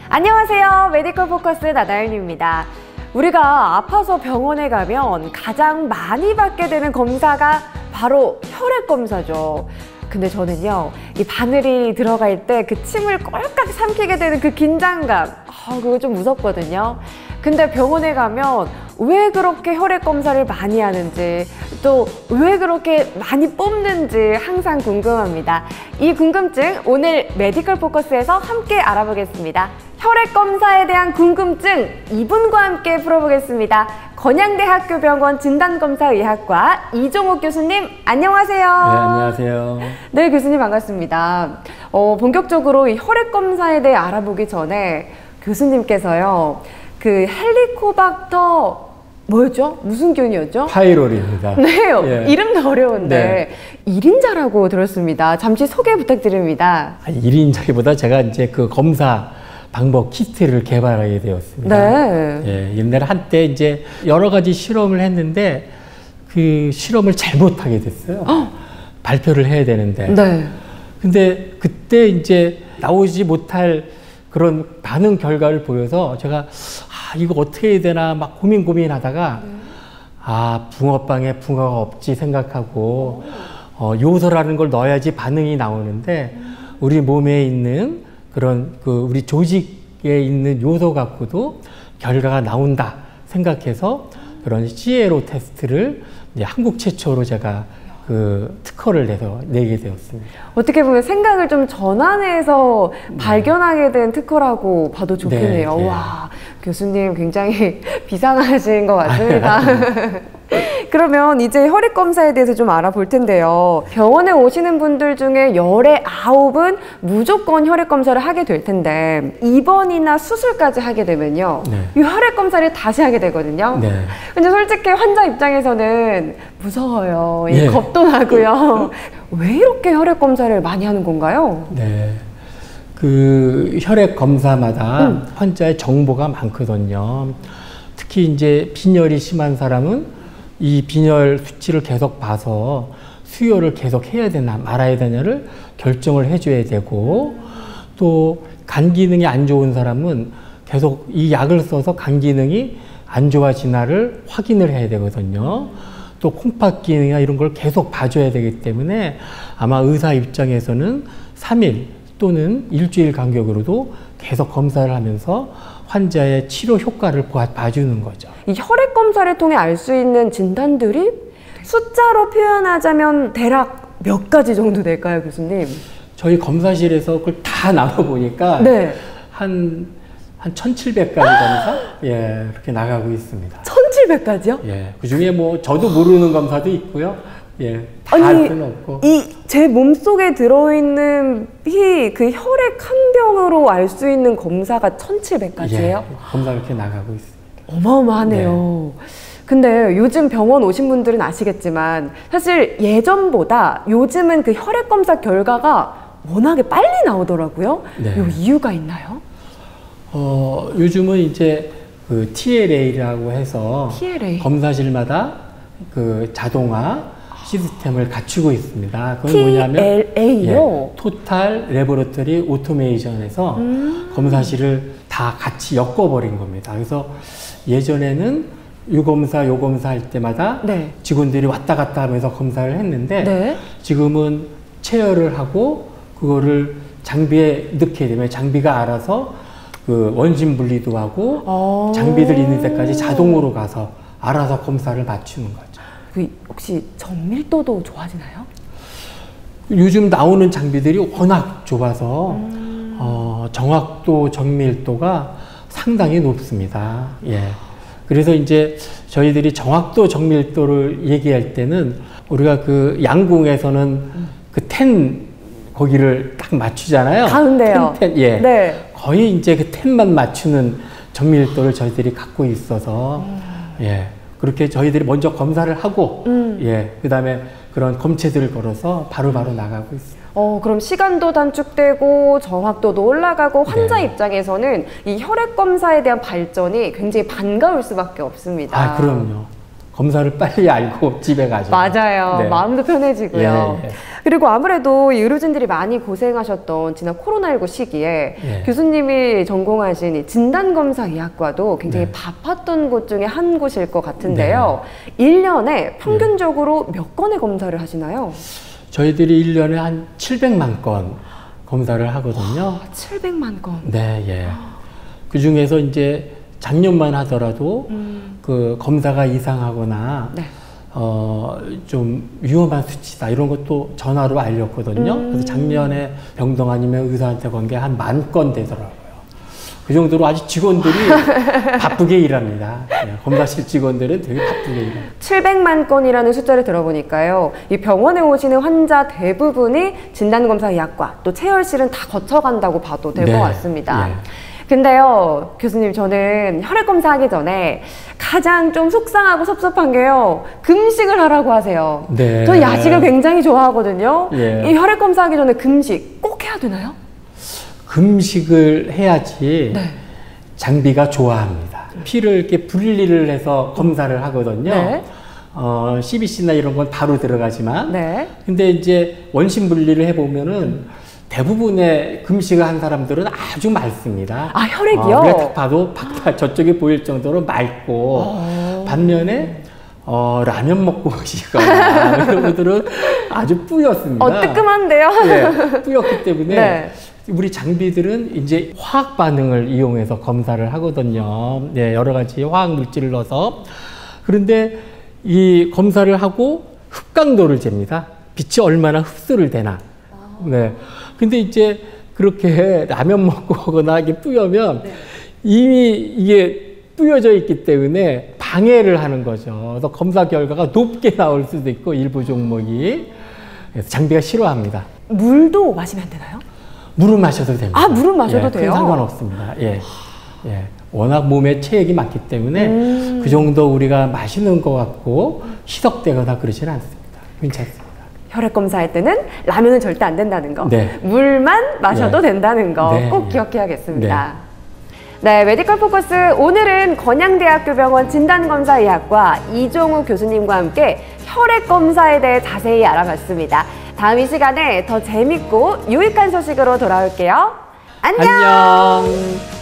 안녕하세요. 메디컬 포커스 나다윤입니다. 우리가 아파서 병원에 가면 가장 많이 받게 되는 검사가 바로 혈액 검사죠. 근데 저는요, 이 바늘이 들어갈 때 그 침을 꼴깍 삼키게 되는 그 긴장감, 그거 좀 무섭거든요. 근데 병원에 가면 왜 그렇게 혈액 검사를 많이 하는지, 또 왜 그렇게 많이 뽑는지 항상 궁금합니다. 이 궁금증 오늘 메디컬 포커스에서 함께 알아보겠습니다. 혈액 검사에 대한 궁금증 이분과 함께 풀어보겠습니다. 건양대학교병원 진단검사의학과 이종욱 교수님, 안녕하세요. 네, 안녕하세요. 네, 교수님 반갑습니다. 본격적으로 이 혈액 검사에 대해 알아보기 전에 교수님께서요, 그 헬리코박터 뭐였죠? 무슨 균이었죠? 파이로리입니다. 네, 예. 이름도 어려운데 네. 1인자라고 들었습니다. 잠시 소개 부탁드립니다. 1인자기보다 제가 이제 그 검사 방법 키트를 개발하게 되었습니다. 네. 예, 옛날에 한때 이제 여러 가지 실험을 했는데 그 실험을 잘못하게 됐어요. 발표를 해야 되는데. 네. 근데 그때 이제 나오지 못할 그런 반응 결과를 보여서 제가 이거 어떻게 해야 되나 막 고민하다가 붕어빵에 붕어가 없지 생각하고 요소라는 걸 넣어야지 반응이 나오는데 우리 몸에 있는 그런 우리 조직에 있는 요소 갖고도 결과가 나온다 생각해서 그런 CLO 테스트를 이제 한국 최초로 제가 그 특허를 내게 되었습니다. 어떻게 보면 생각을 좀 전환해서 발견하게 된 특허라고 봐도 좋겠네요. 네, 네. 와, 교수님 굉장히 비상하신 것 같습니다. 그러면 이제 혈액 검사에 대해서 좀 알아볼 텐데요. 병원에 오시는 분들 중에 열의 9은 무조건 혈액 검사를 하게 될 텐데 입원이나 수술까지 하게 되면요, 네. 이 혈액 검사를 다시 하게 되거든요. 네. 근데 솔직히 환자 입장에서는 무서워요. 네. 겁도 나고요. 왜 이렇게 혈액 검사를 많이 하는 건가요? 네. 그 혈액 검사마다 환자의 정보가 많거든요. 특히 이제 빈혈이 심한 사람은 이 빈혈 수치를 계속 봐서 수혈을 계속 해야 되나 말아야 되냐를 결정을 해줘야 되고, 또 간 기능이 안 좋은 사람은 계속 이 약을 써서 간 기능이 안 좋아지나를 확인을 해야 되거든요. 또 콩팥 기능이나 이런 걸 계속 봐줘야 되기 때문에 아마 의사 입장에서는 3일 또는 일주일 간격으로도 계속 검사를 하면서 환자의 치료 효과를 봐주는 거죠. 이 혈액 검사를 통해 알 수 있는 진단들이 숫자로 표현하자면 대략 몇 가지 정도 될까요, 교수님? 저희 검사실에서 그걸 다 나눠보니까 네. 한 1,700가지 검사? 예, 그렇게 나가고 있습니다. 1,700가지요? 예, 그 중에 뭐 저도 모르는 검사도 있고요. 예, 다 할 수는 없고. 제 몸속에 들어있는 피, 그 혈액 한 병으로 알 수 있는 검사가 1,700가지예요? 예, 검사 이렇게 나가고 있습니다. 어마어마하네요. 네. 근데 요즘 병원 오신 분들은 아시겠지만 사실 예전보다 요즘은 그 혈액 검사 결과가 워낙에 빨리 나오더라고요. 네. 요 이유가 있나요? 요즘은 이제 그 TLA라고 해서 TLA. 검사실마다 그 자동화 시스템을 갖추고 있습니다. 그건 뭐냐면 TLA요? 토탈 레보레터리 오토메이션에서 검사실을 다 같이 엮어버린 겁니다. 그래서 예전에는 요 검사 할 때마다 네. 직원들이 왔다 갔다 하면서 검사를 했는데 네. 지금은 체열을 하고 그거를 장비에 넣게 되면 장비가 알아서 그 원심 분리도 하고 장비들 있는 데까지 자동으로 가서 알아서 검사를 맞추는 거죠. 그 혹시 정밀도도 좋아지나요? 요즘 나오는 장비들이 워낙 좋아서 정확도, 정밀도가 상당히 높습니다. 예. 그래서 이제 저희들이 정확도, 정밀도를 얘기할 때는 우리가 그 양궁에서는 그 거기를 딱 맞추잖아요. 가운데요. 예. 네. 거의 이제 그 텐만 맞추는 정밀도를 저희들이 갖고 있어서 예. 그렇게 저희들이 먼저 검사를 하고 예. 그다음에 그런 검체들을 걸어서 바로바로 나가고 있습니다. 그럼 시간도 단축되고 정확도도 올라가고 환자 네. 입장에서는 이 혈액 검사에 대한 발전이 굉장히 반가울 수밖에 없습니다. 그럼요. 검사를 빨리 알고 집에 가죠. 맞아요. 네. 마음도 편해지고요. 예, 예. 그리고 아무래도 이 의료진들이 많이 고생하셨던 지난 코로나19 시기에 예. 교수님이 전공하신 이 진단검사의학과도 굉장히 네. 바빴던 곳 중에 한 곳일 것 같은데요. 1년에 평균적으로 몇 건의 검사를 하시나요? 저희들이 1년에 한 700만 건 검사를 하거든요. 700만 건. 네, 예. 그 중에서 이제 작년만 하더라도 그 검사가 이상하거나 네. 좀 위험한 수치다 이런 것도 전화로 알렸거든요. 그래서 작년에 병동 아니면 의사한테 건 게 한 10,000건 되더라고요. 그 정도로 아주 직원들이 바쁘게 일합니다. 예, 검사실 직원들은 되게 바쁘게 일합니다. 700만 건이라는 숫자를 들어보니까요. 이 병원에 오시는 환자 대부분이 진단검사의학과 또 체열실은 다 거쳐간다고 봐도 될 것 네, 같습니다. 예. 근데요, 교수님, 저는 혈액검사 하기 전에 가장 좀 속상하고 섭섭한 게요, 금식을 하라고 하세요. 네. 저는 야식을 굉장히 좋아하거든요. 예. 이 혈액검사 하기 전에 금식 꼭 해야 되나요? 금식을 해야지 네. 장비가 좋아합니다. 피를 이렇게 분리를 해서 검사를 하거든요. 네. CBC나 이런 건 바로 들어가지만. 네. 근데 이제 원심 분리를 해보면은 대부분의 금식을 한 사람들은 아주 맑습니다. 아, 혈액이요? 우리가 딱 봐도 저쪽에 보일 정도로 맑고, 반면에 라면 먹고 오시거나 이런 분들은 아주 뿌였습니다. 뜨끔한데요? 예, 뿌였기 때문에 네. 우리 장비들은 이제 화학 반응을 이용해서 검사를 하거든요. 네, 여러 가지 화학 물질을 넣어서. 그런데 이 검사를 하고 흡강도를 잽니다. 빛이 얼마나 흡수를 되나. 네. 근데 이제 그렇게 라면 먹고 오거나 이게 뿌여면 이미 이게 뿌여져 있기 때문에 방해를 하는 거죠. 그래서 검사 결과가 높게 나올 수도 있고 일부 종목이. 그래서 장비가 싫어합니다. 물도 마시면 안 되나요? 물을 마셔도 됩니다. 아, 물은 마셔도 돼요? 상관없습니다. 예. 예. 워낙 몸에 체액이 많기 때문에 그 정도 우리가 마시는 것 같고 희석되거나 그러지는 않습니다. 괜찮습니다. 혈액검사 할 때는 라면은 절대 안 된다는 거. 네. 물만 마셔도 네. 된다는 거 꼭 네. 기억해야겠습니다. 네, 메디컬 포커스 오늘은 건양대학교 병원 진단검사의학과 이종우 교수님과 함께 혈액검사에 대해 자세히 알아봤습니다. 다음 이 시간에 더 재밌고 유익한 소식으로 돌아올게요. 안녕! 안녕.